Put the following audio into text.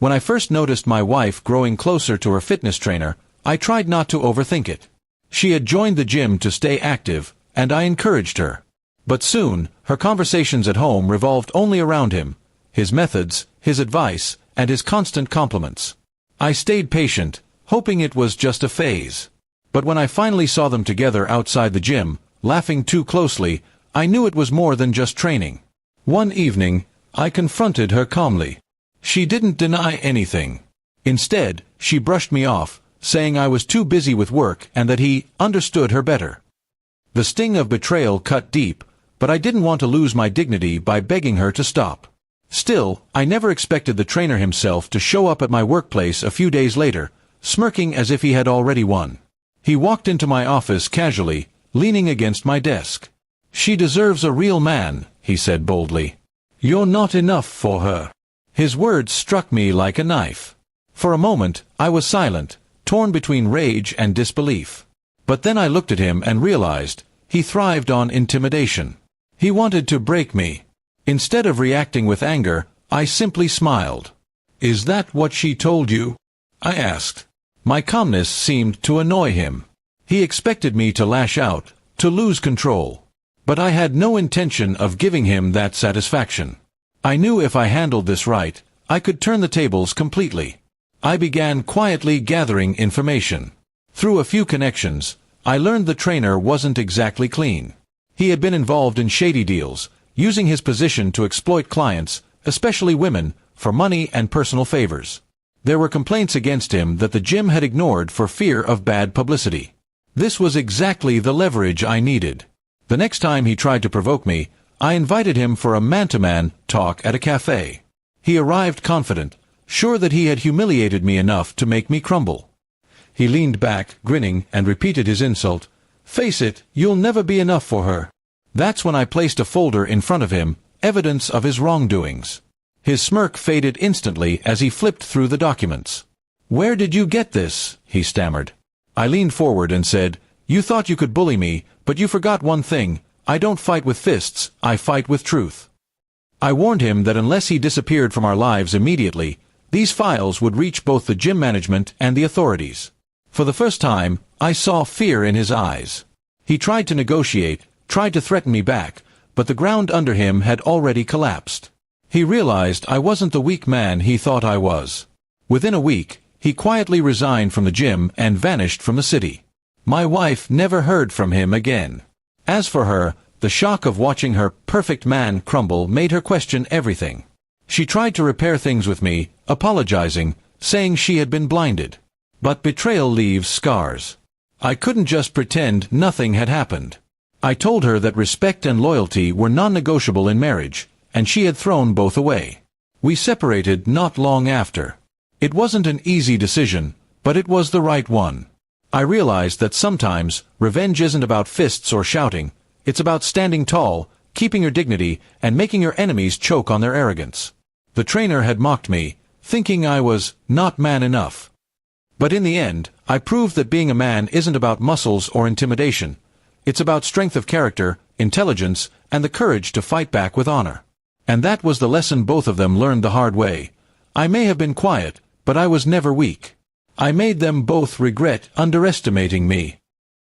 When I first noticed my wife growing closer to her fitness trainer, I tried not to overthink it. She had joined the gym to stay active, and I encouraged her. But soon, her conversations at home revolved only around him, his methods, his advice, and his constant compliments. I stayed patient, hoping it was just a phase. But when I finally saw them together outside the gym, laughing too closely, I knew it was more than just training. One evening, I confronted her calmly. She didn't deny anything. Instead, she brushed me off, saying I was too busy with work and that he understood her better. The sting of betrayal cut deep, but I didn't want to lose my dignity by begging her to stop. Still, I never expected the trainer himself to show up at my workplace a few days later, smirking as if he had already won. He walked into my office casually, leaning against my desk. "She deserves a real man," he said boldly. "You're not enough for her." His words struck me like a knife. For a moment, I was silent, torn between rage and disbelief. But then I looked at him and realized, he thrived on intimidation. He wanted to break me. Instead of reacting with anger, I simply smiled. "Is that what she told you?" I asked. My calmness seemed to annoy him. He expected me to lash out, to lose control. But I had no intention of giving him that satisfaction. I knew if I handled this right, I could turn the tables completely. I began quietly gathering information. Through a few connections, I learned the trainer wasn't exactly clean. He had been involved in shady deals, using his position to exploit clients, especially women, for money and personal favors. There were complaints against him that the gym had ignored for fear of bad publicity. This was exactly the leverage I needed. The next time he tried to provoke me, I invited him for a man-to-man talk at a cafe. He arrived confident, sure that he had humiliated me enough to make me crumble. He leaned back, grinning, and repeated his insult. "Face it, you'll never be enough for her." That's when I placed a folder in front of him, evidence of his wrongdoings. His smirk faded instantly as he flipped through the documents. "Where did you get this?" he stammered. I leaned forward and said, "You thought you could bully me, but you forgot one thing. I don't fight with fists, I fight with truth." I warned him that unless he disappeared from our lives immediately, these files would reach both the gym management and the authorities. For the first time, I saw fear in his eyes. He tried to negotiate, tried to threaten me back, but the ground under him had already collapsed. He realized I wasn't the weak man he thought I was. Within a week, he quietly resigned from the gym and vanished from the city. My wife never heard from him again. As for her, the shock of watching her perfect man crumble made her question everything. She tried to repair things with me, apologizing, saying she had been blinded. But betrayal leaves scars. I couldn't just pretend nothing had happened. I told her that respect and loyalty were non-negotiable in marriage, and she had thrown both away. We separated not long after. It wasn't an easy decision, but it was the right one. I realized that sometimes, revenge isn't about fists or shouting, it's about standing tall, keeping your dignity, and making your enemies choke on their arrogance. The trainer had mocked me, thinking I was not man enough. But in the end, I proved that being a man isn't about muscles or intimidation. It's about strength of character, intelligence, and the courage to fight back with honor. And that was the lesson both of them learned the hard way. I may have been quiet, but I was never weak. I made them both regret underestimating me.